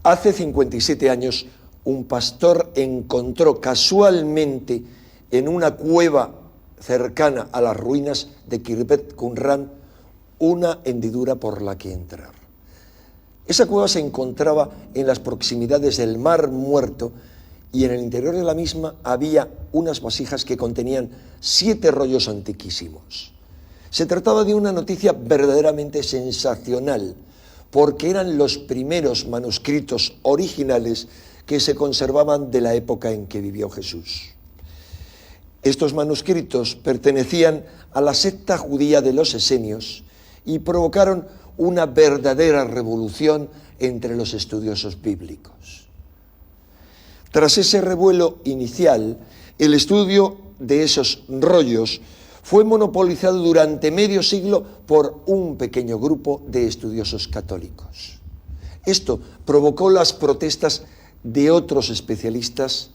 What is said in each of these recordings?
Hace 57 años, un pastor encontró casualmente en una cueva cercana a las ruinas de Khirbet Qumran una hendidura por la que entrar. Esa cueva se encontraba en las proximidades del Mar Muerto y en el interior de la misma había unas vasijas que contenían 7 rollos antiquísimos. Se trataba de una noticia verdaderamente sensacional, porque eran los primeros manuscritos originales que se conservaban de la época en que vivió Jesús. Estos manuscritos pertenecían a la secta judía de los esenios y provocaron una verdadera revolución entre los estudiosos bíblicos. Tras ese revuelo inicial, el estudio de esos rollos fue monopolizado durante medio siglo por un pequeño grupo de estudiosos católicos. Esto provocó las protestas de otros especialistas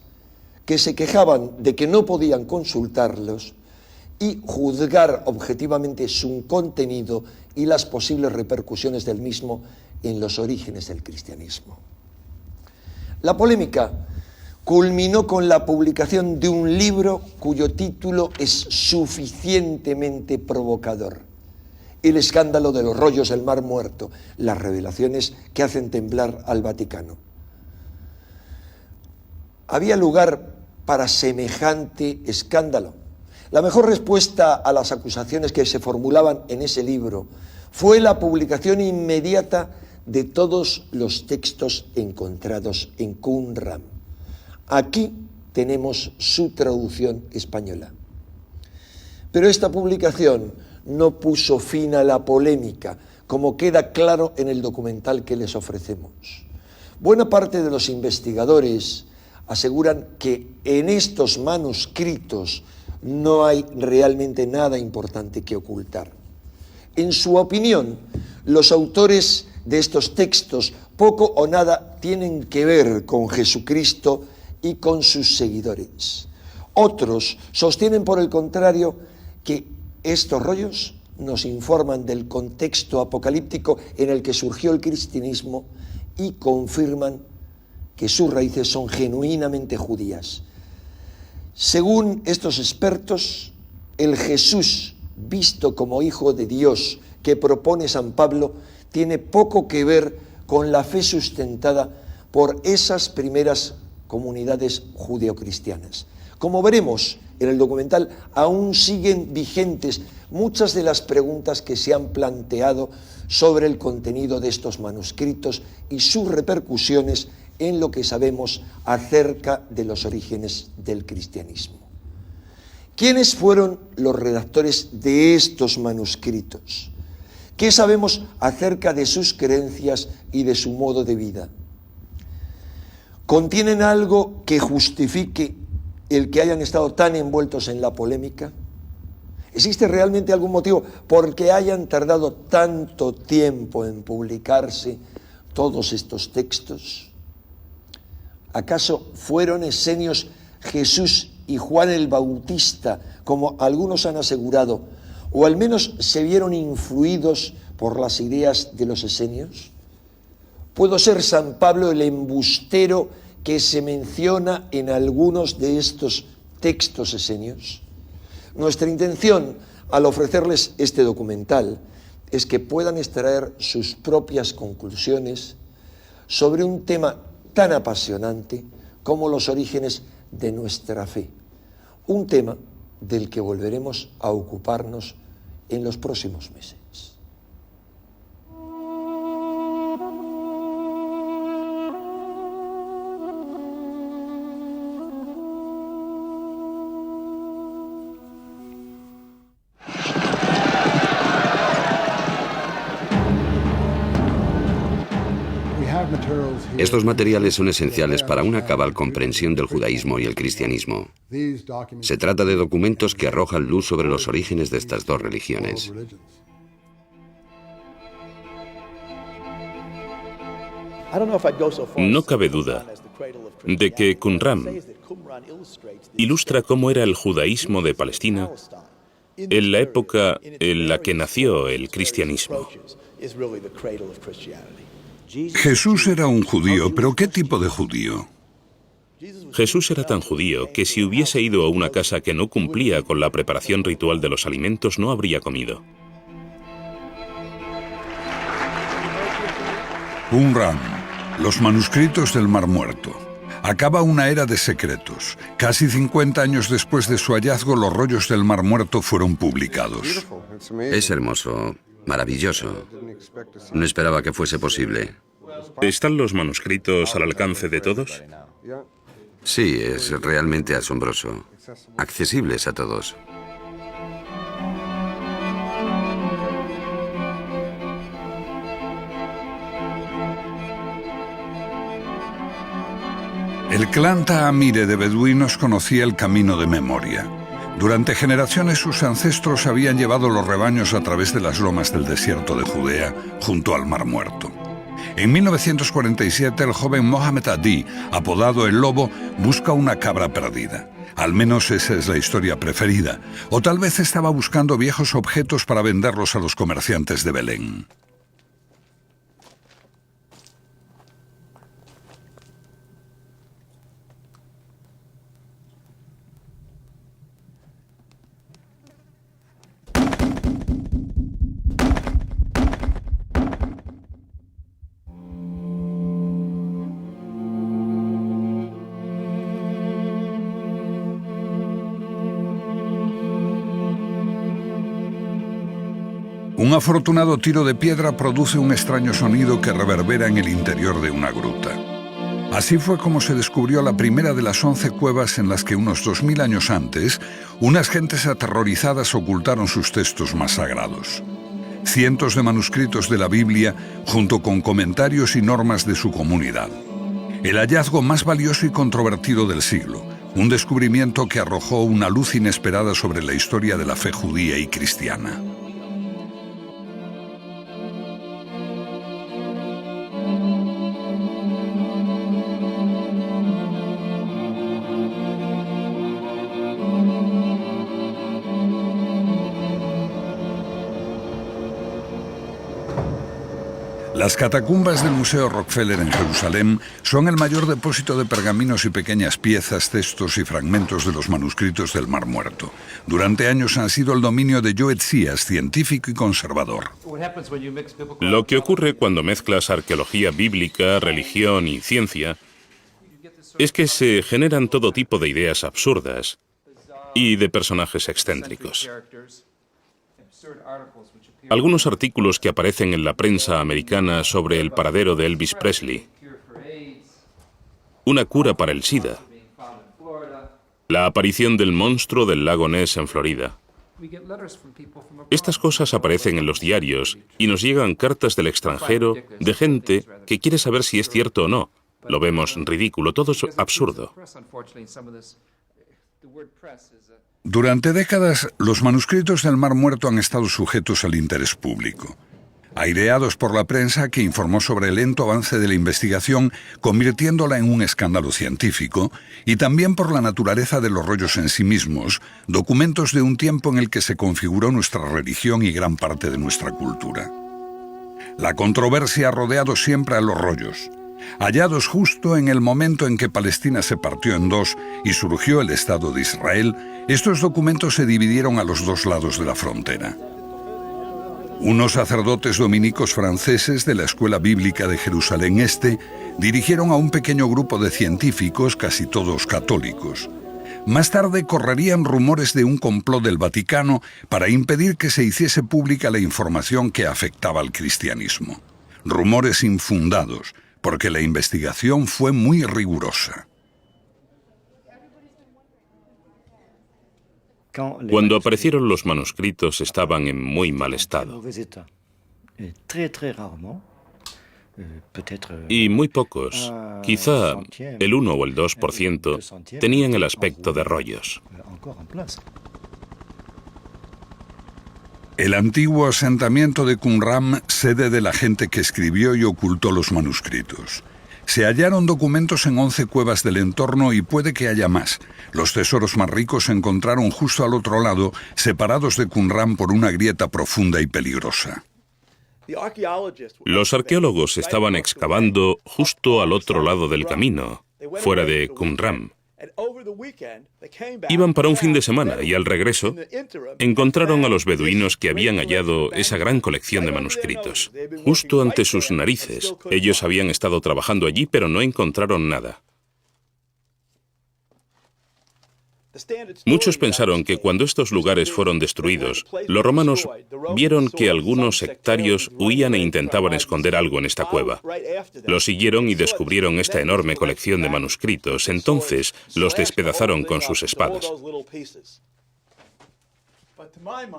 que se quejaban de que no podían consultarlos y juzgar objetivamente su contenido y las posibles repercusiones del mismo en los orígenes del cristianismo. La polémica culminó con la publicación de un libro cuyo título es suficientemente provocador: El escándalo de los rollos del Mar Muerto, las revelaciones que hacen temblar al Vaticano. ¿Había lugar para semejante escándalo? La mejor respuesta a las acusaciones que se formulaban en ese libro fue la publicación inmediata de todos los textos encontrados en Qumran. Aquí tenemos su traducción española. Pero esta publicación no puso fin a la polémica, como queda claro en el documental que les ofrecemos. Buena parte de los investigadores aseguran que en estos manuscritos no hay realmente nada importante que ocultar. En su opinión, los autores de estos textos poco o nada tienen que ver con Jesucristo y con sus seguidores. Otros sostienen, por el contrario, que estos rollos nos informan del contexto apocalíptico en el que surgió el cristianismo y confirman que sus raíces son genuinamente judías. Según estos expertos, el Jesús visto como Hijo de Dios que propone San Pablo tiene poco que ver con la fe sustentada por esas primeras comunidades judeocristianas. Como veremos en el documental, aún siguen vigentes muchas de las preguntas que se han planteado sobre el contenido de estos manuscritos y sus repercusiones en lo que sabemos acerca de los orígenes del cristianismo. ¿Quiénes fueron los redactores de estos manuscritos? ¿Qué sabemos acerca de sus creencias y de su modo de vida? ¿Contienen algo que justifique el que hayan estado tan envueltos en la polémica? ¿Existe realmente algún motivo por el que hayan tardado tanto tiempo en publicarse todos estos textos? ¿Acaso fueron esenios Jesús y Juan el Bautista, como algunos han asegurado, o al menos se vieron influidos por las ideas de los esenios? ¿Pudo ser San Pablo el embustero que se menciona en algunos de estos textos esenios? Nuestra intención al ofrecerles este documental es que puedan extraer sus propias conclusiones sobre un tema tan apasionante como los orígenes de nuestra fe, un tema del que volveremos a ocuparnos en los próximos meses. Estos materiales son esenciales para una cabal comprensión del judaísmo y el cristianismo. Se trata de documentos que arrojan luz sobre los orígenes de estas dos religiones. No cabe duda de que Qumran ilustra cómo era el judaísmo de Palestina en la época en la que nació el cristianismo. Jesús era un judío, pero ¿qué tipo de judío? Jesús era tan judío que si hubiese ido a una casa que no cumplía con la preparación ritual de los alimentos, no habría comido. Qumran, los manuscritos del Mar Muerto. Acaba una era de secretos. Casi 50 años después de su hallazgo, los rollos del Mar Muerto fueron publicados. Es hermoso, maravilloso. No esperaba que fuese posible. ¿Están los manuscritos al alcance de todos? Sí, es realmente asombroso. Accesibles a todos. El clan Taamire de beduinos conocía el camino de memoria. Durante generaciones sus ancestros habían llevado los rebaños a través de las lomas del desierto de Judea, junto al Mar Muerto. En 1947, el joven Mohamed Adi, apodado El Lobo, busca una cabra perdida. Al menos esa es la historia preferida. O tal vez estaba buscando viejos objetos para venderlos a los comerciantes de Belén. Un afortunado tiro de piedra produce un extraño sonido que reverbera en el interior de una gruta. Así fue como se descubrió la primera de las 11 cuevas en las que unos 2000 años antes, unas gentes aterrorizadas ocultaron sus textos más sagrados. Cientos de manuscritos de la Biblia, junto con comentarios y normas de su comunidad. El hallazgo más valioso y controvertido del siglo, un descubrimiento que arrojó una luz inesperada sobre la historia de la fe judía y cristiana. Las catacumbas del Museo Rockefeller en Jerusalén son el mayor depósito de pergaminos y pequeñas piezas, textos y fragmentos de los manuscritos del Mar Muerto. Durante años han sido el dominio de Joe Tzias, científico y conservador. Lo que ocurre cuando mezclas arqueología bíblica, religión y ciencia es que se generan todo tipo de ideas absurdas y de personajes excéntricos. Algunos artículos que aparecen en la prensa americana sobre el paradero de Elvis Presley, una cura para el SIDA, la aparición del monstruo del lago Ness en Florida. Estas cosas aparecen en los diarios y nos llegan cartas del extranjero de gente que quiere saber si es cierto o no. Lo vemos ridículo, todo es absurdo. Durante décadas, los manuscritos del Mar Muerto han estado sujetos al interés público. Aireados por la prensa que informó sobre el lento avance de la investigación, convirtiéndola en un escándalo científico, y también por la naturaleza de los rollos en sí mismos, documentos de un tiempo en el que se configuró nuestra religión y gran parte de nuestra cultura. La controversia ha rodeado siempre a los rollos. Hallados justo en el momento en que Palestina se partió en dos y surgió el Estado de Israel, estos documentos se dividieron a los dos lados de la frontera. Unos sacerdotes dominicos franceses de la Escuela Bíblica de Jerusalén Este dirigieron a un pequeño grupo de científicos, casi todos católicos. Más tarde correrían rumores de un complot del Vaticano para impedir que se hiciese pública la información que afectaba al cristianismo. Rumores infundados, porque la investigación fue muy rigurosa. Cuando aparecieron los manuscritos estaban en muy mal estado. Y muy pocos, quizá el 1 o el 2%, tenían el aspecto de rollos. El antiguo asentamiento de Qumran, sede de la gente que escribió y ocultó los manuscritos. Se hallaron documentos en 11 cuevas del entorno y puede que haya más. Los tesoros más ricos se encontraron justo al otro lado, separados de Qumran por una grieta profunda y peligrosa. Los arqueólogos estaban excavando justo al otro lado del camino, fuera de Qumran. Iban para un fin de semana y al regreso encontraron a los beduinos que habían hallado esa gran colección de manuscritos. Justo ante sus narices. Ellos habían estado trabajando allí, pero no encontraron nada. Muchos pensaron que cuando estos lugares fueron destruidos, los romanos vieron que algunos sectarios huían e intentaban esconder algo en esta cueva. Los siguieron y descubrieron esta enorme colección de manuscritos. Entonces los despedazaron con sus espadas.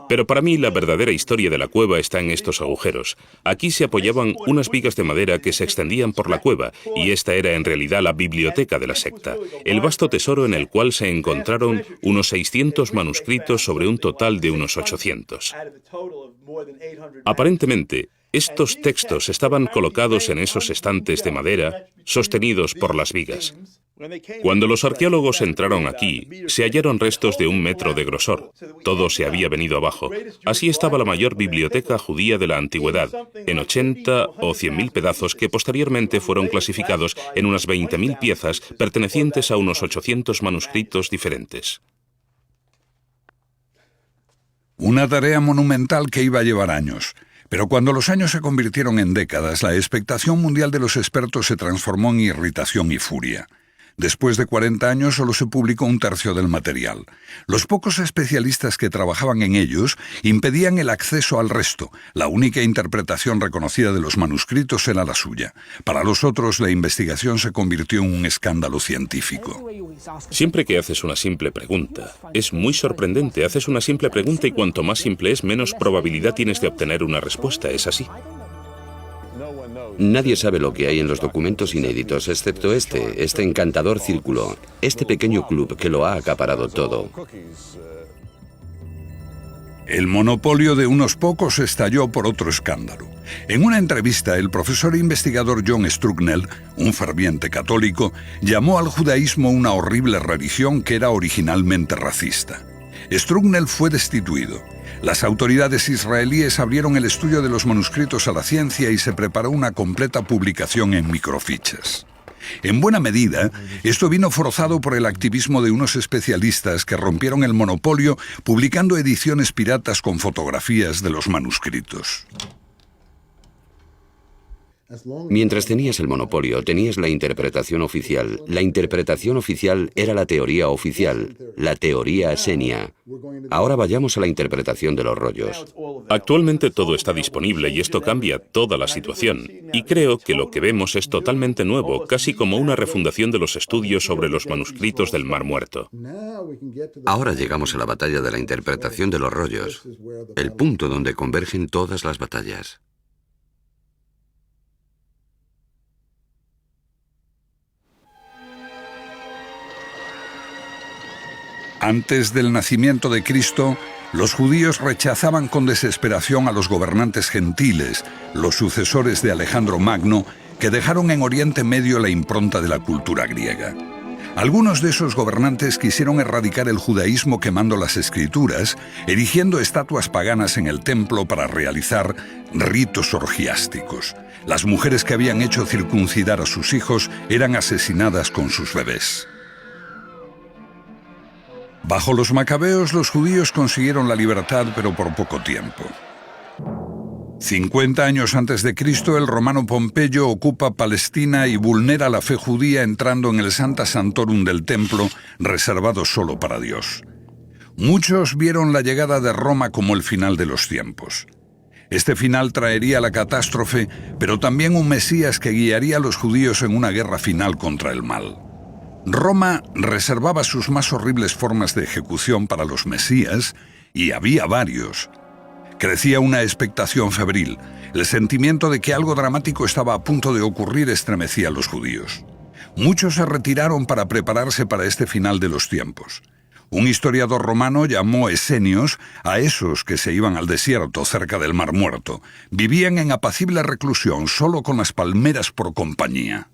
Pero para mí la verdadera historia de la cueva está en estos agujeros. Aquí se apoyaban unas vigas de madera que se extendían por la cueva, y esta era en realidad la biblioteca de la secta, el vasto tesoro en el cual se encontraron unos 600 manuscritos sobre un total de unos 800. Aparentemente, estos textos estaban colocados en esos estantes de madera, sostenidos por las vigas. Cuando los arqueólogos entraron aquí, se hallaron restos de 1 metro de grosor. Todo se había venido abajo. Así estaba la mayor biblioteca judía de la antigüedad, en 80 o 100.000 pedazos que posteriormente fueron clasificados en unas 20.000 piezas pertenecientes a unos 800 manuscritos diferentes. Una tarea monumental que iba a llevar años. Pero cuando los años se convirtieron en décadas, la expectación mundial de los expertos se transformó en irritación y furia. Después de 40 años solo se publicó 1/3 del material. Los pocos especialistas que trabajaban en ellos impedían el acceso al resto. La única interpretación reconocida de los manuscritos era la suya. Para los otros, la investigación se convirtió en un escándalo científico. Siempre que haces una simple pregunta, es muy sorprendente. Haces una simple pregunta y cuanto más simple es, menos probabilidad tienes de obtener una respuesta. ¿Es así? Nadie sabe lo que hay en los documentos inéditos, excepto este encantador círculo, este pequeño club que lo ha acaparado todo. El monopolio de unos pocos estalló por otro escándalo. En una entrevista, el profesor e investigador John Strugnell, un ferviente católico, llamó al judaísmo una horrible religión que era originalmente racista. Strugnell fue destituido. Las autoridades israelíes abrieron el estudio de los manuscritos a la ciencia y se preparó una completa publicación en microfichas. En buena medida, esto vino forzado por el activismo de unos especialistas que rompieron el monopolio publicando ediciones piratas con fotografías de los manuscritos. Mientras tenías el monopolio, tenías la interpretación oficial. La interpretación oficial era la teoría oficial, la teoría esenia. Ahora vayamos a la interpretación de los rollos. Actualmente todo está disponible y esto cambia toda la situación. Y creo que lo que vemos es totalmente nuevo, casi como una refundación de los estudios sobre los manuscritos del Mar Muerto. Ahora llegamos a la batalla de la interpretación de los rollos, el punto donde convergen todas las batallas. Antes del nacimiento de Cristo, los judíos rechazaban con desesperación a los gobernantes gentiles, los sucesores de Alejandro Magno, que dejaron en Oriente Medio la impronta de la cultura griega. Algunos de esos gobernantes quisieron erradicar el judaísmo quemando las escrituras, erigiendo estatuas paganas en el templo para realizar ritos orgiásticos. Las mujeres que habían hecho circuncidar a sus hijos eran asesinadas con sus bebés. Bajo los macabeos, los judíos consiguieron la libertad, pero por poco tiempo. 50 años antes de Cristo, el romano Pompeyo ocupa Palestina y vulnera la fe judía entrando en el Sancta Sanctorum del templo, reservado solo para Dios. Muchos vieron la llegada de Roma como el final de los tiempos. Este final traería la catástrofe, pero también un Mesías que guiaría a los judíos en una guerra final contra el mal. Roma reservaba sus más horribles formas de ejecución para los mesías, y había varios. Crecía una expectación febril. El sentimiento de que algo dramático estaba a punto de ocurrir estremecía a los judíos. Muchos se retiraron para prepararse para este final de los tiempos. Un historiador romano llamó esenios a esos que se iban al desierto cerca del Mar Muerto. Vivían en apacible reclusión, solo con las palmeras por compañía.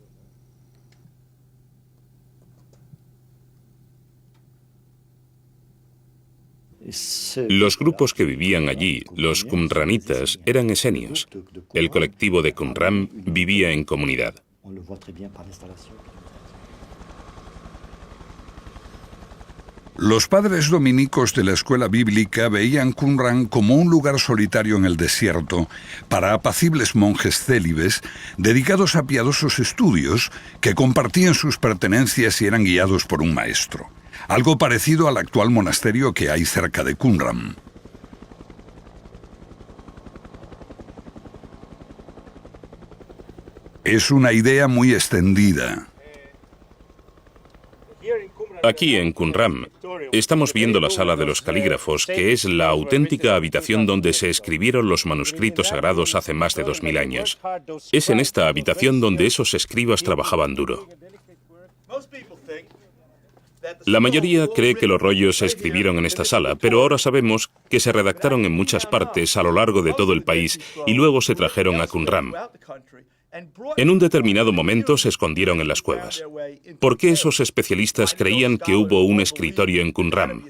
Los grupos que vivían allí, los qumranitas, eran esenios. El colectivo de Qumran vivía en comunidad. Los padres dominicos de la escuela bíblica veían Qumran como un lugar solitario en el desierto para apacibles monjes célibes dedicados a piadosos estudios que compartían sus pertenencias y eran guiados por un maestro. Algo parecido al actual monasterio que hay cerca de Qumran. Es una idea muy extendida. Aquí en Qumran estamos viendo la sala de los calígrafos, que es la auténtica habitación donde se escribieron los manuscritos sagrados hace más de 2000 años. Es en esta habitación donde esos escribas trabajaban duro. La mayoría cree que los rollos se escribieron en esta sala, pero ahora sabemos que se redactaron en muchas partes a lo largo de todo el país y luego se trajeron a Qumran. En un determinado momento se escondieron en las cuevas. ¿Por qué esos especialistas creían que hubo un escritorio en Qumran?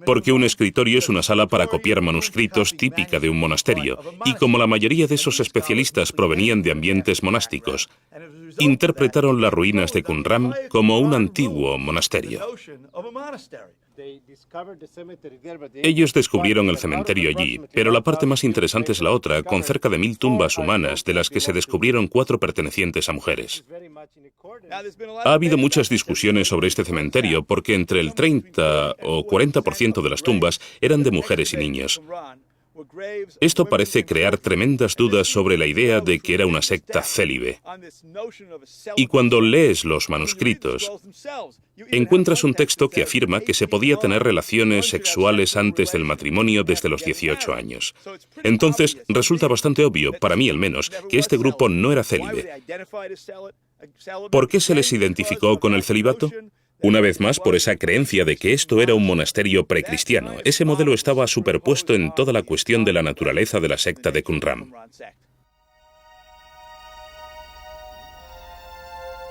Porque un escritorio es una sala para copiar manuscritos típica de un monasterio, y como la mayoría de esos especialistas provenían de ambientes monásticos, interpretaron las ruinas de Qumran como un antiguo monasterio. Ellos descubrieron el cementerio allí, pero la parte más interesante es la otra, con cerca de 1000 tumbas humanas, de las que se descubrieron 4 pertenecientes a mujeres. Ha habido muchas discusiones sobre este cementerio, porque entre el 30 o 40% de las tumbas eran de mujeres y niños. Esto parece crear tremendas dudas sobre la idea de que era una secta célibe. Y cuando lees los manuscritos, encuentras un texto que afirma que se podía tener relaciones sexuales antes del matrimonio desde los 18 años. Entonces, resulta bastante obvio, para mí al menos, que este grupo no era célibe. ¿Por qué se les identificó con el celibato? Una vez más, por esa creencia de que esto era un monasterio precristiano. Ese modelo estaba superpuesto en toda la cuestión de la naturaleza de la secta de Qumran.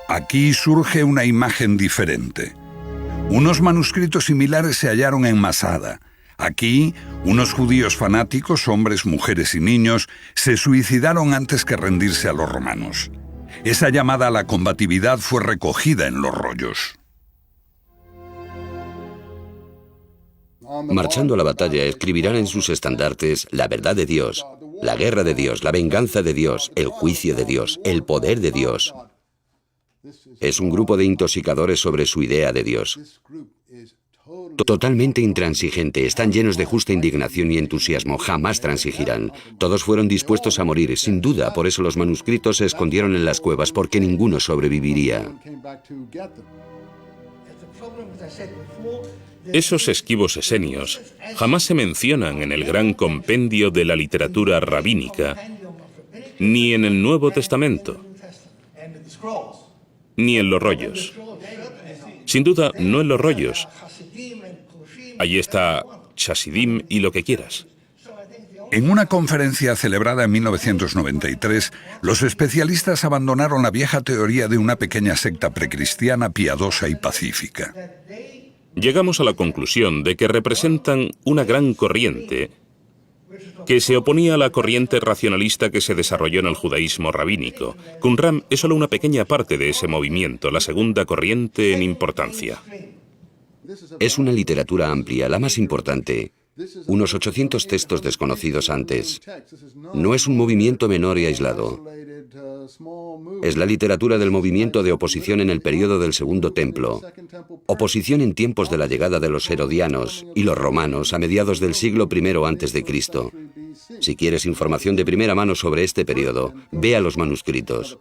Aquí surge una imagen diferente. Unos manuscritos similares se hallaron en Masada. Aquí, unos judíos fanáticos, hombres, mujeres y niños, se suicidaron antes que rendirse a los romanos. Esa llamada a la combatividad fue recogida en los rollos. Marchando a la batalla, escribirán en sus estandartes la verdad de Dios, la guerra de Dios, la venganza de Dios, el juicio de Dios, el poder de Dios. Es un grupo de intoxicadores sobre su idea de Dios. Totalmente intransigente, están llenos de justa indignación y entusiasmo, jamás transigirán. Todos fueron dispuestos a morir, sin duda, por eso los manuscritos se escondieron en las cuevas, porque ninguno sobreviviría. Esos esquivos esenios jamás se mencionan en el gran compendio de la literatura rabínica, ni en el Nuevo Testamento, ni en los rollos. Sin duda, no en los rollos. Allí está Chasidim y lo que quieras. En una conferencia celebrada en 1993, los especialistas abandonaron la vieja teoría de una pequeña secta precristiana piadosa y pacífica. Llegamos a la conclusión de que representan una gran corriente que se oponía a la corriente racionalista que se desarrolló en el judaísmo rabínico. Qumran es solo una pequeña parte de ese movimiento, la segunda corriente en importancia. Es una literatura amplia, la más importante. Unos 800 textos desconocidos antes. No es un movimiento menor y aislado. Es la literatura del movimiento de oposición en el período del Segundo Templo. Oposición en tiempos de la llegada de los herodianos y los romanos a mediados del siglo I a.C. Si quieres información de primera mano sobre este período, ve a los manuscritos.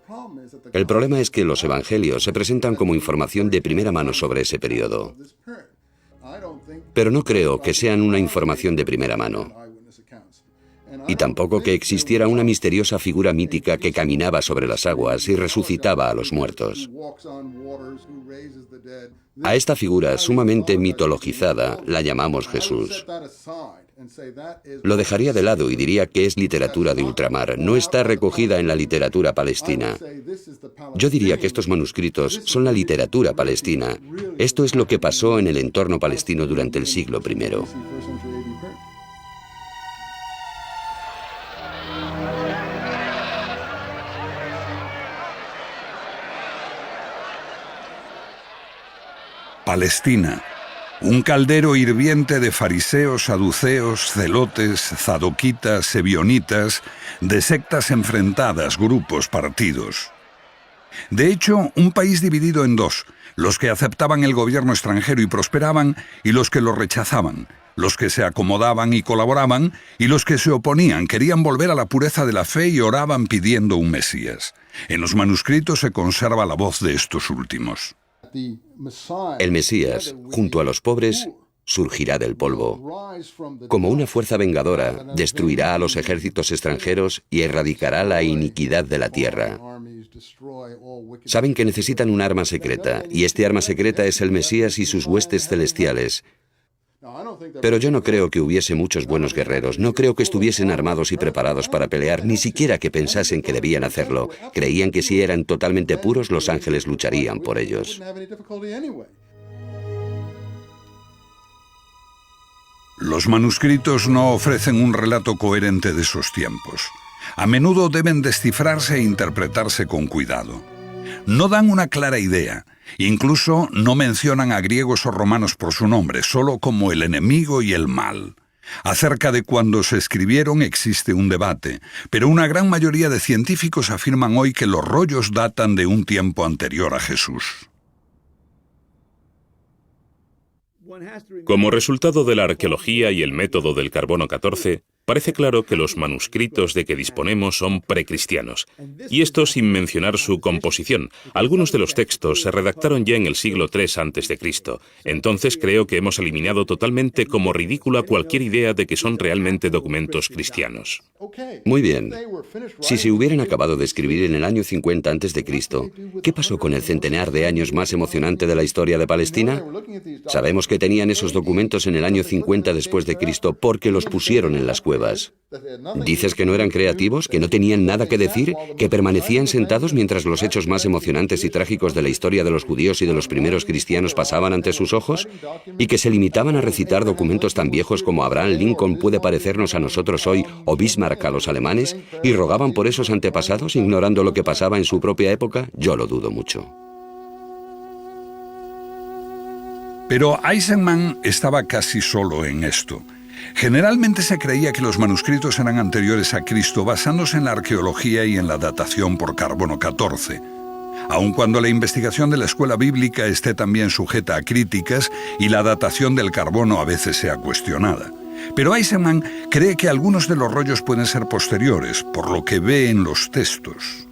El problema es que los evangelios se presentan como información de primera mano sobre ese período. Pero no creo que sean una información de primera mano. Y tampoco que existiera una misteriosa figura mítica que caminaba sobre las aguas y resucitaba a los muertos. A esta figura sumamente mitologizada la llamamos Jesús. Lo dejaría de lado y diría que es literatura de ultramar, no está recogida en la literatura palestina. Yo diría que estos manuscritos son la literatura palestina. Esto es lo que pasó en el entorno palestino durante el siglo I. Palestina. Un caldero hirviente de fariseos, saduceos, celotes, zadoquitas, ebionitas, de sectas enfrentadas, grupos, partidos. De hecho, un país dividido en dos, los que aceptaban el gobierno extranjero y prosperaban, y los que lo rechazaban, los que se acomodaban y colaboraban, y los que se oponían, querían volver a la pureza de la fe y oraban pidiendo un Mesías. En los manuscritos se conserva la voz de estos últimos. El Mesías, junto a los pobres, surgirá del polvo. Como una fuerza vengadora, destruirá a los ejércitos extranjeros y erradicará la iniquidad de la tierra. Saben que necesitan un arma secreta, y este arma secreta es el Mesías y sus huestes celestiales. Pero yo no creo que hubiese muchos buenos guerreros, no creo que estuviesen armados y preparados para pelear, ni siquiera que pensasen que debían hacerlo. Creían que si eran totalmente puros, los ángeles lucharían por ellos. Los manuscritos no ofrecen un relato coherente de esos tiempos. A menudo deben descifrarse e interpretarse con cuidado. No dan una clara idea. Incluso no mencionan a griegos o romanos por su nombre, solo como el enemigo y el mal. Acerca de cuándo se escribieron existe un debate, pero una gran mayoría de científicos afirman hoy que los rollos datan de un tiempo anterior a Jesús. Como resultado de la arqueología y el método del carbono 14, parece claro que los manuscritos de que disponemos son precristianos, y esto sin mencionar su composición. Algunos de los textos se redactaron ya en el siglo III a.C. Entonces creo que hemos eliminado totalmente como ridícula cualquier idea de que son realmente documentos cristianos. Muy bien. Si se hubieran acabado de escribir en el año 50 a.C., ¿qué pasó con el centenar de años más emocionante de la historia de Palestina? Sabemos que tenían esos documentos en el año 50 después de Cristo porque los pusieron en las cuevas. ¿Dices que no eran creativos, que no tenían nada que decir, que permanecían sentados mientras los hechos más emocionantes y trágicos de la historia de los judíos y de los primeros cristianos pasaban ante sus ojos? ¿Y que se limitaban a recitar documentos tan viejos como Abraham Lincoln puede parecernos a nosotros hoy o Bismarck a los alemanes y rogaban por esos antepasados ignorando lo que pasaba en su propia época? Yo lo dudo mucho. Pero Eisenman estaba casi solo en esto. Generalmente se creía que los manuscritos eran anteriores a Cristo basándose en la arqueología y en la datación por carbono 14. Aun cuando la investigación de la escuela bíblica esté también sujeta a críticas y la datación del carbono a veces sea cuestionada. Pero Eisenman cree que algunos de los rollos pueden ser posteriores, por lo que ve en los textos.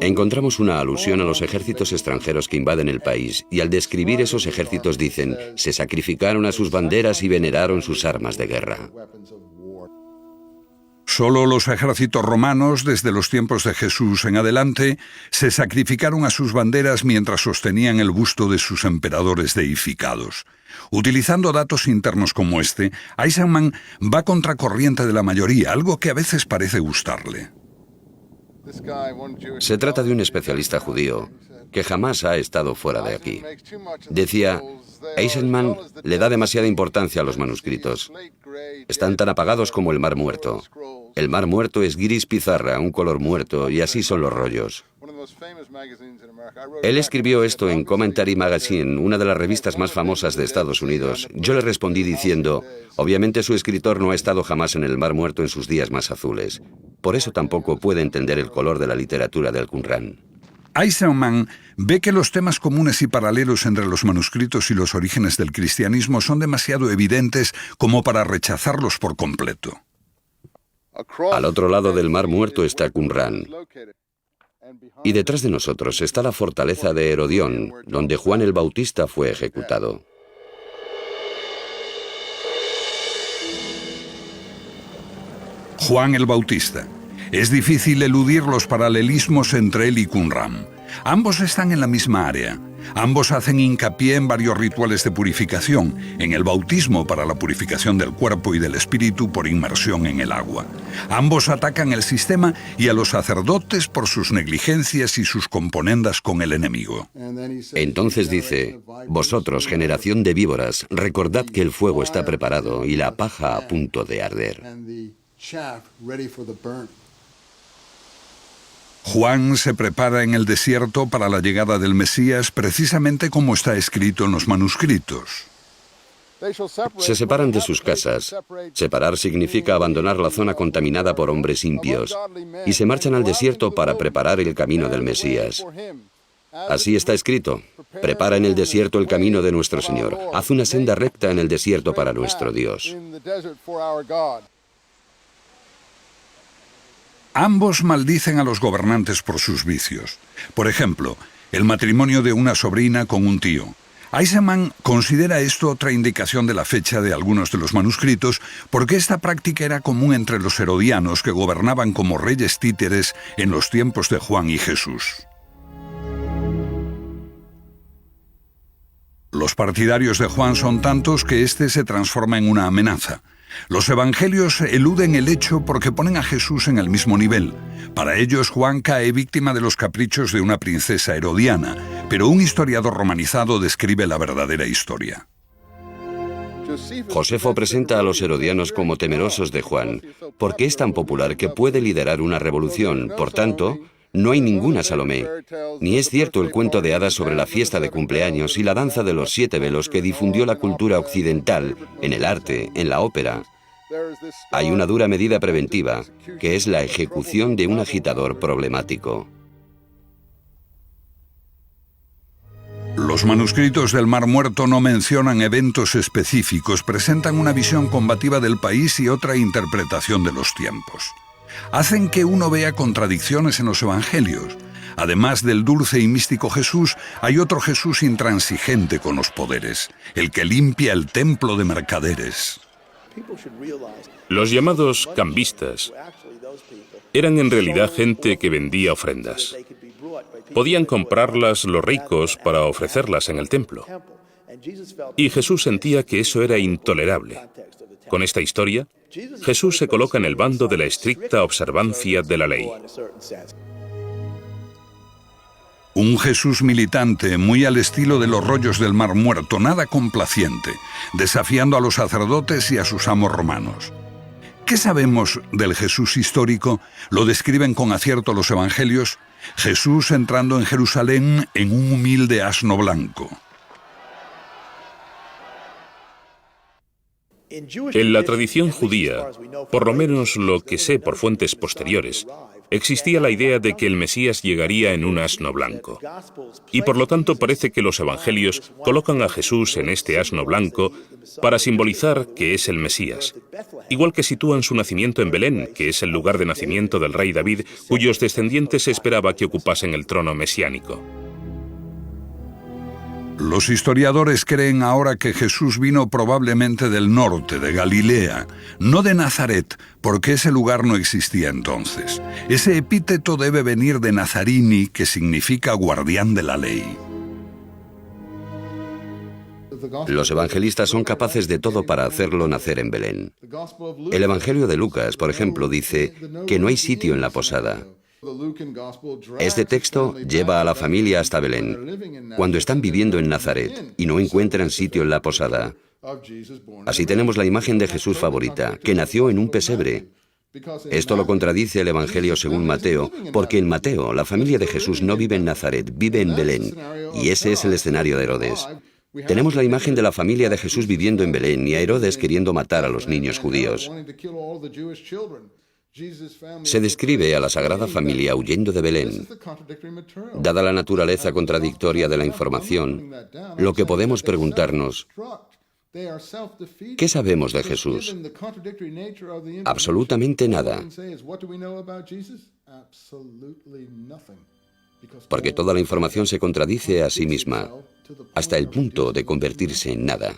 Encontramos una alusión a los ejércitos extranjeros que invaden el país, y al describir esos ejércitos dicen, se sacrificaron a sus banderas y veneraron sus armas de guerra. Solo los ejércitos romanos, desde los tiempos de Jesús en adelante, se sacrificaron a sus banderas mientras sostenían el busto de sus emperadores deificados. Utilizando datos internos como este, Eisenman va contracorriente de la mayoría, algo que a veces parece gustarle. Se trata de un especialista judío que jamás ha estado fuera de aquí. Decía, Eisenman le da demasiada importancia a los manuscritos. Están tan apagados como el Mar Muerto. El Mar Muerto es gris pizarra, un color muerto, y así son los rollos. Él escribió esto en Commentary Magazine, una de las revistas más famosas de Estados Unidos. Yo le respondí diciendo, obviamente su escritor no ha estado jamás en el Mar Muerto en sus días más azules. Por eso tampoco puede entender el color de la literatura del Qumran. Eisenman ve que los temas comunes y paralelos entre los manuscritos y los orígenes del cristianismo son demasiado evidentes como para rechazarlos por completo. Al otro lado del Mar Muerto está Qumran. Y detrás de nosotros está la fortaleza de Herodión, donde Juan el Bautista fue ejecutado. Juan el Bautista. Es difícil eludir los paralelismos entre él y Qumran. Ambos están en la misma área. Ambos hacen hincapié en varios rituales de purificación, en el bautismo para la purificación del cuerpo y del espíritu por inmersión en el agua. Ambos atacan el sistema y a los sacerdotes por sus negligencias y sus componendas con el enemigo. Entonces dice, vosotros, generación de víboras, recordad que el fuego está preparado y la paja a punto de arder. Juan se prepara en el desierto para la llegada del Mesías precisamente como está escrito en los manuscritos. Se separan de sus casas. Separar significa abandonar la zona contaminada por hombres impios y se marchan al desierto para preparar el camino del Mesías. Así está escrito: prepara en el desierto el camino de nuestro Señor. Haz una senda recta en el desierto para nuestro Dios. Ambos maldicen a los gobernantes por sus vicios. Por ejemplo, el matrimonio de una sobrina con un tío. Eisenman considera esto otra indicación de la fecha de algunos de los manuscritos, porque esta práctica era común entre los herodianos que gobernaban como reyes títeres en los tiempos de Juan y Jesús. Los partidarios de Juan son tantos que éste se transforma en una amenaza. Los evangelios eluden el hecho porque ponen a Jesús en el mismo nivel. Para ellos, Juan cae víctima de los caprichos de una princesa herodiana, pero un historiador romanizado describe la verdadera historia. Josefo presenta a los herodianos como temerosos de Juan, porque es tan popular que puede liderar una revolución. Por tanto, no hay ninguna Salomé, ni es cierto el cuento de hadas sobre la fiesta de cumpleaños y la danza de los 7 velos que difundió la cultura occidental en el arte, en la ópera. Hay una dura medida preventiva, que es la ejecución de un agitador problemático. Los manuscritos del Mar Muerto no mencionan eventos específicos, presentan una visión combativa del país y otra interpretación de los tiempos. Hacen que uno vea contradicciones en los evangelios. Además del dulce y místico Jesús, hay otro Jesús intransigente con los poderes, el que limpia el templo de mercaderes. Los llamados cambistas eran en realidad gente que vendía ofrendas. Podían comprarlas los ricos para ofrecerlas en el templo. Y Jesús sentía que eso era intolerable. Con esta historia, Jesús se coloca en el bando de la estricta observancia de la ley. Un Jesús militante, muy al estilo de los rollos del Mar Muerto, nada complaciente, desafiando a los sacerdotes y a sus amos romanos. ¿Qué sabemos del Jesús histórico? Lo describen con acierto los evangelios. Jesús entrando en Jerusalén en un humilde asno blanco. En la tradición judía, por lo menos lo que sé por fuentes posteriores, existía la idea de que el Mesías llegaría en un asno blanco. Y por lo tanto parece que los evangelios colocan a Jesús en este asno blanco para simbolizar que es el Mesías. Igual que sitúan su nacimiento en Belén, que es el lugar de nacimiento del rey David, cuyos descendientes se esperaba que ocupasen el trono mesiánico. Los historiadores creen ahora que Jesús vino probablemente del norte, de Galilea, no de Nazaret, porque ese lugar no existía entonces. Ese epíteto debe venir de Nazarini, que significa guardián de la ley. Los evangelistas son capaces de todo para hacerlo nacer en Belén. El Evangelio de Lucas, por ejemplo, dice que no hay sitio en la posada. Este texto lleva a la familia hasta Belén, cuando están viviendo en Nazaret y no encuentran sitio en la posada. Así tenemos la imagen de Jesús favorita, que nació en un pesebre. Esto lo contradice el Evangelio según Mateo, porque en Mateo la familia de Jesús no vive en Nazaret, vive en Belén, y ese es el escenario de Herodes. Tenemos la imagen de la familia de Jesús viviendo en Belén y a Herodes queriendo matar a los niños judíos. Se describe a la Sagrada Familia huyendo de Belén. Dada la naturaleza contradictoria de la información, lo que podemos preguntarnos, ¿qué sabemos de Jesús? Absolutamente nada. Porque toda la información se contradice a sí misma, hasta el punto de convertirse en nada.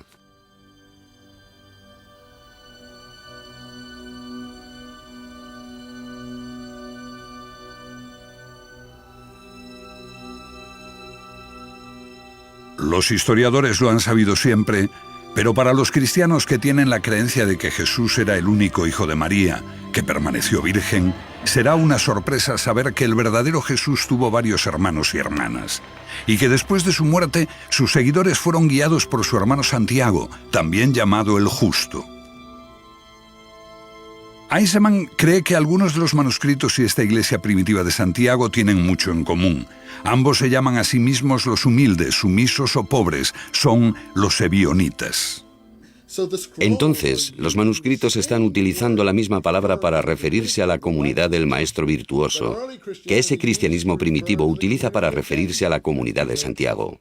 Los historiadores lo han sabido siempre, pero para los cristianos que tienen la creencia de que Jesús era el único hijo de María, que permaneció virgen, será una sorpresa saber que el verdadero Jesús tuvo varios hermanos y hermanas, y que después de su muerte, sus seguidores fueron guiados por su hermano Santiago, también llamado el Justo. Eisenman cree que algunos de los manuscritos y esta iglesia primitiva de Santiago tienen mucho en común. Ambos se llaman a sí mismos los humildes, sumisos o pobres. Son los ebionitas. Entonces, los manuscritos están utilizando la misma palabra para referirse a la comunidad del maestro virtuoso, que ese cristianismo primitivo utiliza para referirse a la comunidad de Santiago.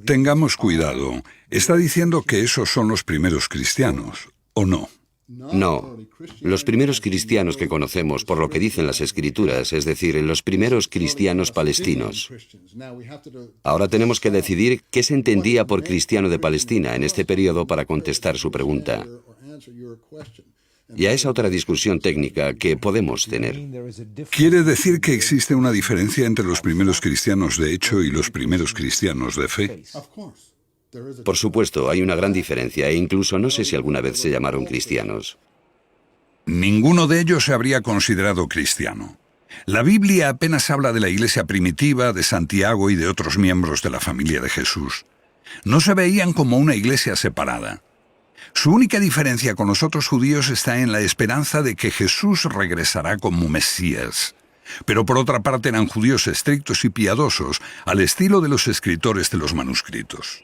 Tengamos cuidado. ¿Está diciendo que esos son los primeros cristianos, o no? No, los primeros cristianos que conocemos, por lo que dicen las Escrituras, es decir, los primeros cristianos palestinos. Ahora tenemos que decidir qué se entendía por cristiano de Palestina en este periodo para contestar su pregunta. Y a esa otra discusión técnica que podemos tener. ¿Quiere decir que existe una diferencia entre los primeros cristianos de hecho y los primeros cristianos de fe? Por supuesto, hay una gran diferencia e incluso no sé si alguna vez se llamaron cristianos. Ninguno de ellos se habría considerado cristiano. La Biblia apenas habla de la iglesia primitiva, de Santiago y de otros miembros de la familia de Jesús. No se veían como una iglesia separada. Su única diferencia con los otros judíos está en la esperanza de que Jesús regresará como Mesías. Pero por otra parte eran judíos estrictos y piadosos, al estilo de los escritores de los manuscritos.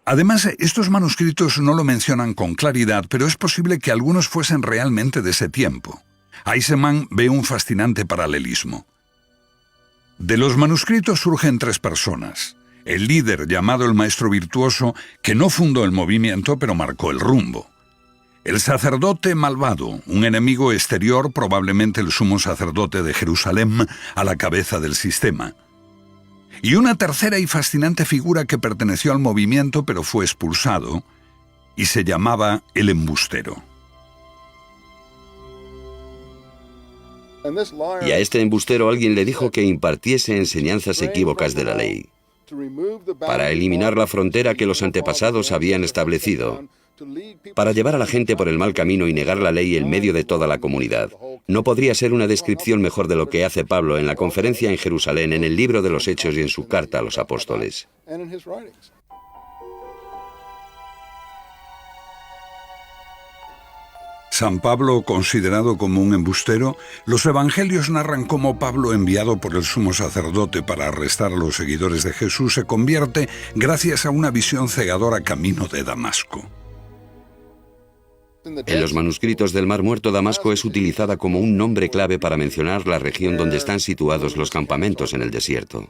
Además, estos manuscritos no lo mencionan con claridad, pero es posible que algunos fuesen realmente de ese tiempo. Eisenman ve un fascinante paralelismo. De los manuscritos surgen tres personas. El líder, llamado el maestro virtuoso, que no fundó el movimiento, pero marcó el rumbo. El sacerdote malvado, un enemigo exterior, probablemente el sumo sacerdote de Jerusalén, a la cabeza del sistema. Y una tercera y fascinante figura que perteneció al movimiento pero fue expulsado, y se llamaba el embustero. Y a este embustero alguien le dijo que impartiese enseñanzas equívocas de la ley, para eliminar la frontera que los antepasados habían establecido, para llevar a la gente por el mal camino y negar la ley en medio de toda la comunidad. No podría ser una descripción mejor de lo que hace Pablo en la conferencia en Jerusalén, en el libro de los Hechos y en su carta a los apóstoles. San Pablo, considerado como un embustero, los evangelios narran cómo Pablo, enviado por el sumo sacerdote para arrestar a los seguidores de Jesús, se convierte gracias a una visión cegadora camino de Damasco. En los manuscritos del Mar Muerto, Damasco es utilizada como un nombre clave para mencionar la región donde están situados los campamentos en el desierto.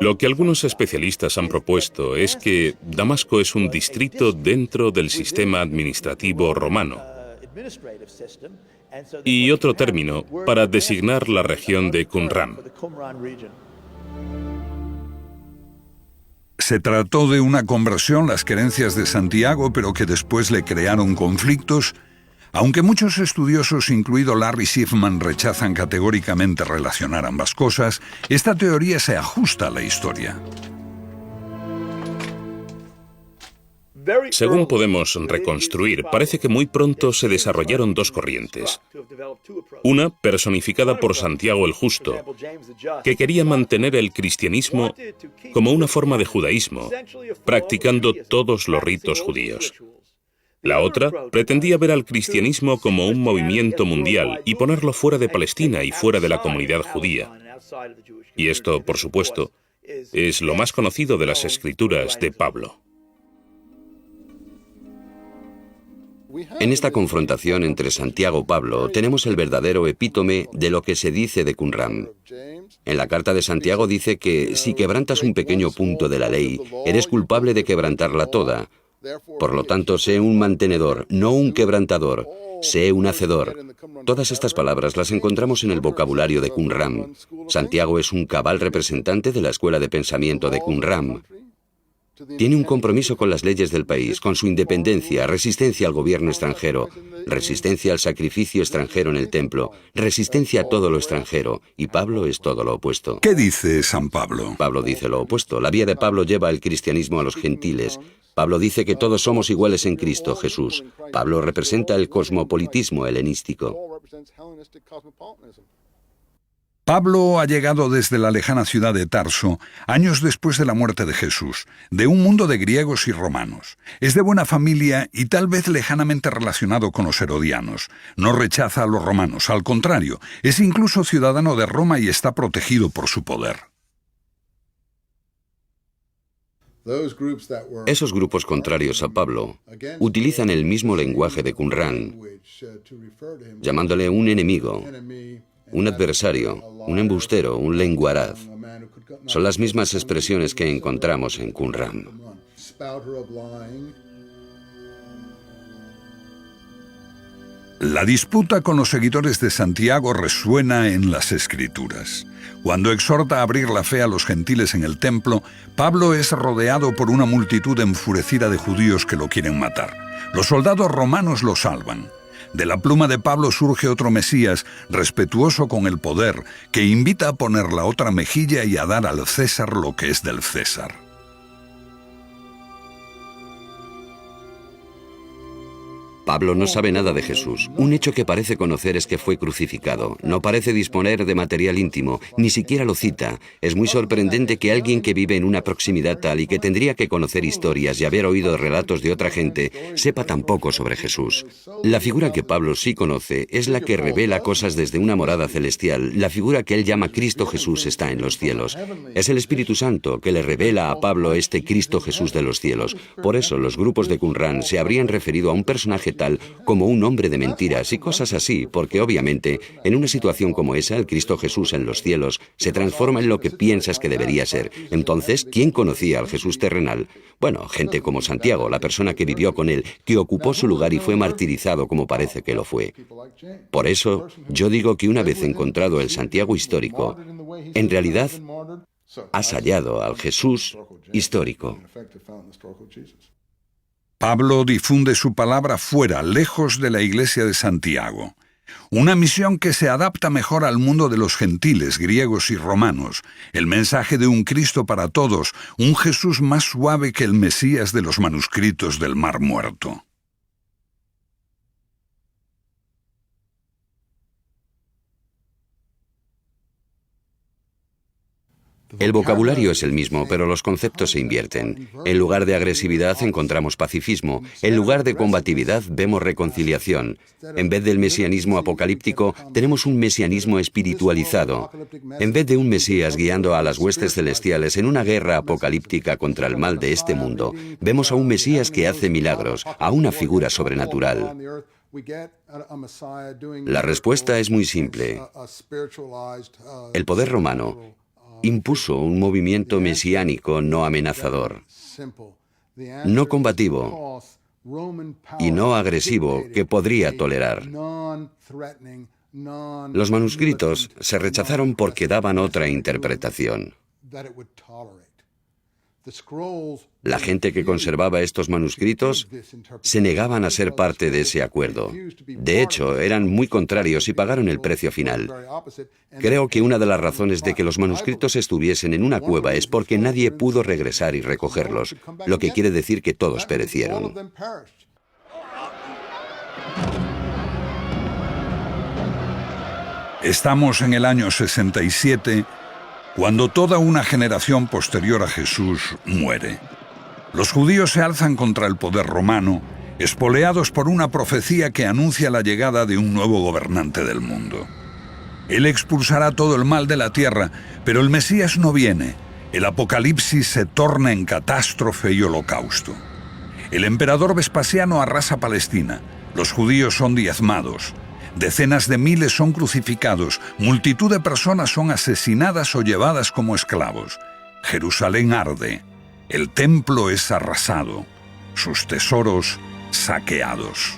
Lo que algunos especialistas han propuesto es que Damasco es un distrito dentro del sistema administrativo romano y otro término para designar la región de Qumran. Se trató de una conversión, las creencias de Santiago, pero que después le crearon conflictos. Aunque muchos estudiosos, incluido Larry Schiffman, rechazan categóricamente relacionar ambas cosas, esta teoría se ajusta a la historia. Según podemos reconstruir, parece que muy pronto se desarrollaron dos corrientes. Una, personificada por Santiago el Justo, que quería mantener el cristianismo como una forma de judaísmo, practicando todos los ritos judíos. La otra pretendía ver al cristianismo como un movimiento mundial y ponerlo fuera de Palestina y fuera de la comunidad judía. Y esto, por supuesto, es lo más conocido de las escrituras de Pablo. En esta confrontación entre Santiago y Pablo tenemos el verdadero epítome de lo que se dice de Qumran. En la carta de Santiago dice que si quebrantas un pequeño punto de la ley, eres culpable de quebrantarla toda. Por lo tanto, sé un mantenedor, no un quebrantador. Sé un hacedor. Todas estas palabras las encontramos en el vocabulario de Qumran. Santiago es un cabal representante de la escuela de pensamiento de Qumran. Tiene un compromiso con las leyes del país, con su independencia, resistencia al gobierno extranjero, resistencia al sacrificio extranjero en el templo, resistencia a todo lo extranjero, y Pablo es todo lo opuesto. ¿Qué dice San Pablo? Pablo dice lo opuesto. La vía de Pablo lleva el cristianismo a los gentiles. Pablo dice que todos somos iguales en Cristo Jesús. Pablo representa el cosmopolitismo helenístico. Pablo ha llegado desde la lejana ciudad de Tarso, años después de la muerte de Jesús, de un mundo de griegos y romanos. Es de buena familia y tal vez lejanamente relacionado con los herodianos. No rechaza a los romanos, al contrario, es incluso ciudadano de Roma y está protegido por su poder. Esos grupos contrarios a Pablo utilizan el mismo lenguaje de Qumran, llamándole un enemigo, un adversario, un embustero, un lenguaraz. Son las mismas expresiones que encontramos en Qumran. La disputa con los seguidores de Santiago resuena en las Escrituras. Cuando exhorta a abrir la fe a los gentiles en el templo, Pablo es rodeado por una multitud enfurecida de judíos que lo quieren matar. Los soldados romanos lo salvan. De la pluma de Pablo surge otro Mesías, respetuoso con el poder, que invita a poner la otra mejilla y a dar al César lo que es del César. Pablo no sabe nada de Jesús. Un hecho que parece conocer es que fue crucificado. No parece disponer de material íntimo, ni siquiera lo cita. Es muy sorprendente que alguien que vive en una proximidad tal y que tendría que conocer historias y haber oído relatos de otra gente, sepa tan poco sobre Jesús. La figura que Pablo sí conoce es la que revela cosas desde una morada celestial. La figura que él llama Cristo Jesús está en los cielos. Es el Espíritu Santo que le revela a Pablo este Cristo Jesús de los cielos. Por eso los grupos de Qumran se habrían referido a un personaje tal como un hombre de mentiras y cosas así, porque obviamente en una situación como esa el Cristo Jesús en los cielos se transforma en lo que piensas que debería ser. Entonces, ¿quién conocía al Jesús terrenal? Bueno, gente como Santiago, la persona que vivió con él, que ocupó su lugar y fue martirizado como parece que lo fue. Por eso, yo digo que una vez encontrado el Santiago histórico, en realidad has hallado al Jesús histórico. Pablo difunde su palabra fuera, lejos de la iglesia de Santiago. Una misión que se adapta mejor al mundo de los gentiles, griegos y romanos. El mensaje de un Cristo para todos, un Jesús más suave que el Mesías de los manuscritos del Mar Muerto. El vocabulario es el mismo, pero los conceptos se invierten. En lugar de agresividad encontramos pacifismo. En lugar de combatividad vemos reconciliación. En vez del mesianismo apocalíptico, tenemos un mesianismo espiritualizado. En vez de un Mesías guiando a las huestes celestiales en una guerra apocalíptica contra el mal de este mundo, vemos a un Mesías que hace milagros, a una figura sobrenatural. La respuesta es muy simple. El poder romano impuso un movimiento mesiánico no amenazador, no combativo y no agresivo que podría tolerar. Los manuscritos se rechazaron porque daban otra interpretación. La gente que conservaba estos manuscritos se negaban a ser parte de ese acuerdo. De hecho, eran muy contrarios y pagaron el precio final. Creo que una de las razones de que los manuscritos estuviesen en una cueva es porque nadie pudo regresar y recogerlos, lo que quiere decir que todos perecieron. Estamos en el año 67, cuando toda una generación posterior a Jesús muere. Los judíos se alzan contra el poder romano, espoleados por una profecía que anuncia la llegada de un nuevo gobernante del mundo. Él expulsará todo el mal de la tierra, pero el Mesías no viene. El apocalipsis se torna en catástrofe y holocausto. El emperador Vespasiano arrasa Palestina. Los judíos son diezmados. Decenas de miles son crucificados, multitud de personas son asesinadas o llevadas como esclavos. Jerusalén arde, el templo es arrasado, sus tesoros saqueados.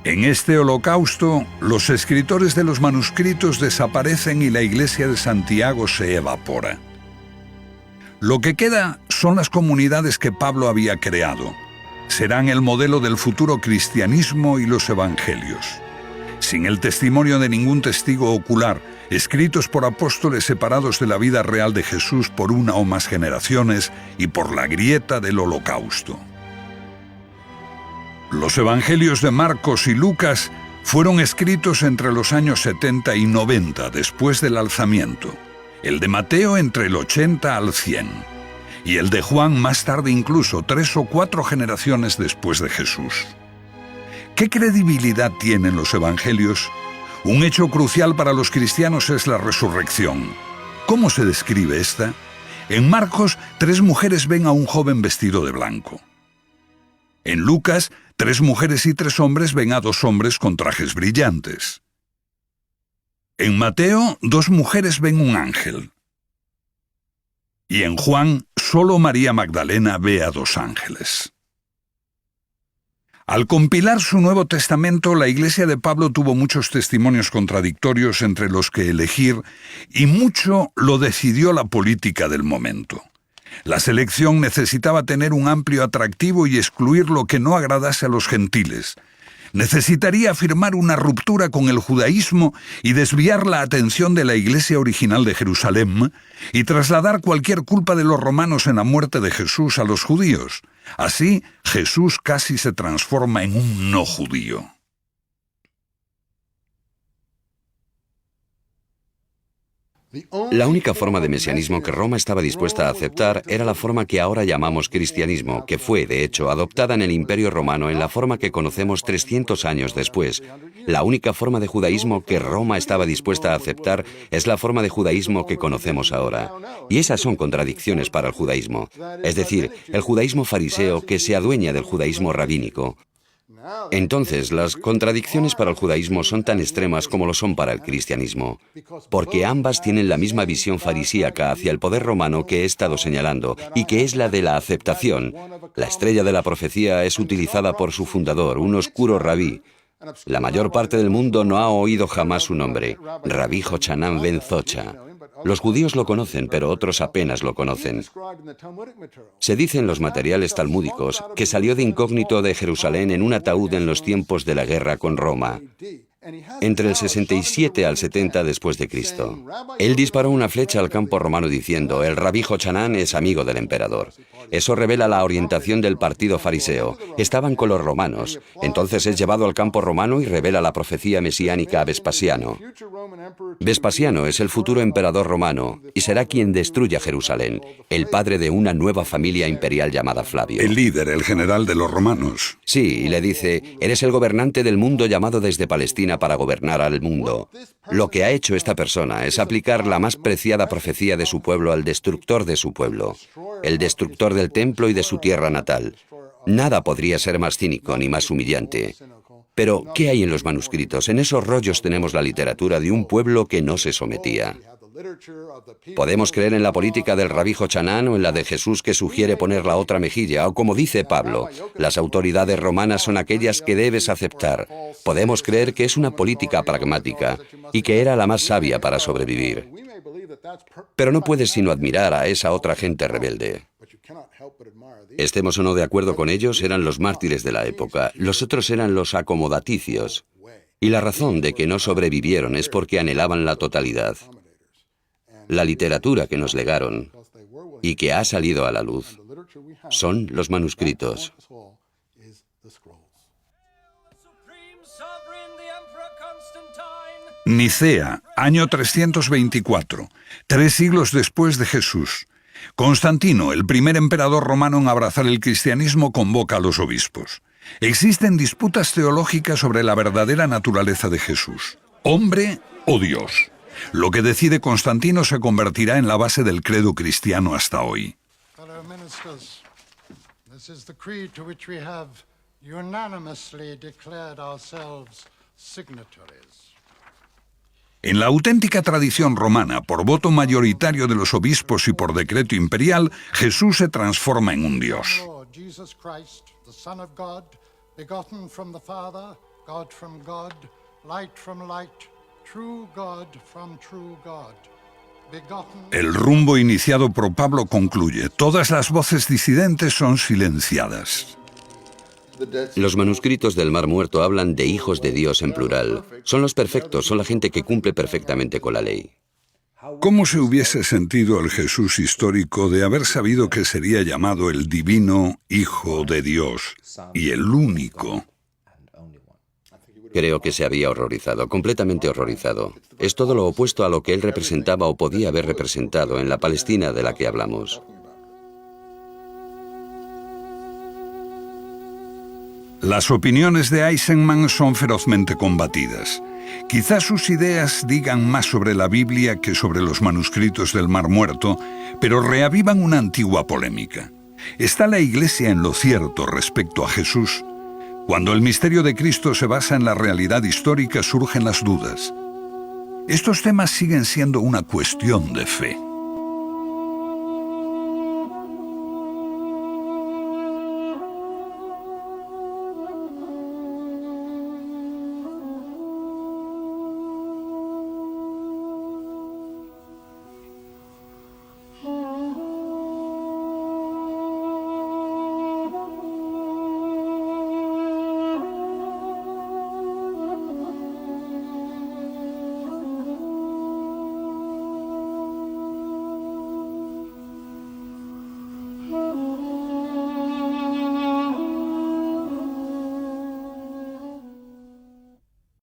En este holocausto, los escritores de los manuscritos desaparecen y la iglesia de Santiago se evapora. Lo que queda son las comunidades que Pablo había creado. Serán el modelo del futuro cristianismo y los evangelios. Sin el testimonio de ningún testigo ocular, escritos por apóstoles separados de la vida real de Jesús por una o más generaciones y por la grieta del holocausto. Los evangelios de Marcos y Lucas fueron escritos entre los años 70 y 90 después del alzamiento, el de Mateo entre el 80 al 100, y el de Juan más tarde, incluso 3 o 4 generaciones después de Jesús. ¿Qué credibilidad tienen los evangelios? Un hecho crucial para los cristianos es la resurrección. ¿Cómo se describe esta? En Marcos, 3 mujeres ven a un joven vestido de blanco. En Lucas, 3 mujeres y 3 hombres ven a 2 hombres con trajes brillantes. En Mateo, 2 mujeres ven un ángel. Y en Juan, solo María Magdalena ve a 2 ángeles. Al compilar su Nuevo Testamento, la Iglesia de Pablo tuvo muchos testimonios contradictorios entre los que elegir, y mucho lo decidió la política del momento. La selección necesitaba tener un amplio atractivo y excluir lo que no agradase a los gentiles. Necesitaría afirmar una ruptura con el judaísmo y desviar la atención de la iglesia original de Jerusalén y trasladar cualquier culpa de los romanos en la muerte de Jesús a los judíos. Así, Jesús casi se transforma en un no judío. La única forma de mesianismo que Roma estaba dispuesta a aceptar era la forma que ahora llamamos cristianismo, que fue, de hecho, adoptada en el Imperio Romano en la forma que conocemos 300 años después. La única forma de judaísmo que Roma estaba dispuesta a aceptar es la forma de judaísmo que conocemos ahora. Y esas son contradicciones para el judaísmo. Es decir, el judaísmo fariseo que se adueña del judaísmo rabínico. Entonces, las contradicciones para el judaísmo son tan extremas como lo son para el cristianismo, porque ambas tienen la misma visión farisíaca hacia el poder romano que he estado señalando, y que es la de la aceptación. La estrella de la profecía es utilizada por su fundador, un oscuro rabí. La mayor parte del mundo no ha oído jamás su nombre, Rabí Jochanan ben Zocha. Los judíos lo conocen, pero otros apenas lo conocen. Se dice en los materiales talmúdicos que salió de incógnito de Jerusalén en un ataúd en los tiempos de la guerra con Roma, entre el 67 al 70 después de Cristo. Él disparó una flecha al campo romano diciendo: el rabí Jochanan es amigo del emperador. Eso revela la orientación del partido fariseo. Estaban con los romanos. Entonces es llevado al campo romano y revela la profecía mesiánica a Vespasiano. Vespasiano es el futuro emperador romano y será quien destruya Jerusalén, el padre de una nueva familia imperial llamada Flavio. El líder, el general de los romanos. Sí, y le dice: eres el gobernante del mundo llamado desde Palestina para gobernar al mundo. Lo que ha hecho esta persona es aplicar la más preciada profecía de su pueblo al destructor de su pueblo, el destructor del templo y de su tierra natal. Nada podría ser más cínico ni más humillante. Pero, ¿qué hay en los manuscritos? En esos rollos tenemos la literatura de un pueblo que no se sometía. Podemos creer en la política del rabí Jochanan o en la de Jesús que sugiere poner la otra mejilla, o como dice Pablo, las autoridades romanas son aquellas que debes aceptar. Podemos creer que es una política pragmática y que era la más sabia para sobrevivir. Pero no puedes sino admirar a esa otra gente rebelde. Estemos o no de acuerdo con ellos, eran los mártires de la época. Los otros eran los acomodaticios. Y la razón de que no sobrevivieron es porque anhelaban la totalidad. La literatura que nos legaron y que ha salido a la luz son los manuscritos. Nicea, año 324, 3 siglos después de Jesús. Constantino, el primer emperador romano en abrazar el cristianismo, convoca a los obispos. Existen disputas teológicas sobre la verdadera naturaleza de Jesús, hombre o Dios. Lo que decide Constantino se convertirá en la base del credo cristiano hasta hoy. En la auténtica tradición romana, por voto mayoritario de los obispos y por decreto imperial, Jesús se transforma en un Dios. El rumbo iniciado por Pablo concluye: todas las voces disidentes son silenciadas. Los manuscritos del Mar Muerto hablan de hijos de Dios en plural. Son los perfectos, son la gente que cumple perfectamente con la ley. ¿Cómo se hubiese sentido el Jesús histórico de haber sabido que sería llamado el divino Hijo de Dios y el único? Creo que se había horrorizado, completamente horrorizado. Es todo lo opuesto a lo que él representaba o podía haber representado en la Palestina de la que hablamos. Las opiniones de Eisenman son ferozmente combatidas. Quizás sus ideas digan más sobre la Biblia que sobre los manuscritos del Mar Muerto, pero reavivan una antigua polémica. ¿Está la Iglesia en lo cierto respecto a Jesús? Cuando el misterio de Cristo se basa en la realidad histórica, surgen las dudas. Estos temas siguen siendo una cuestión de fe.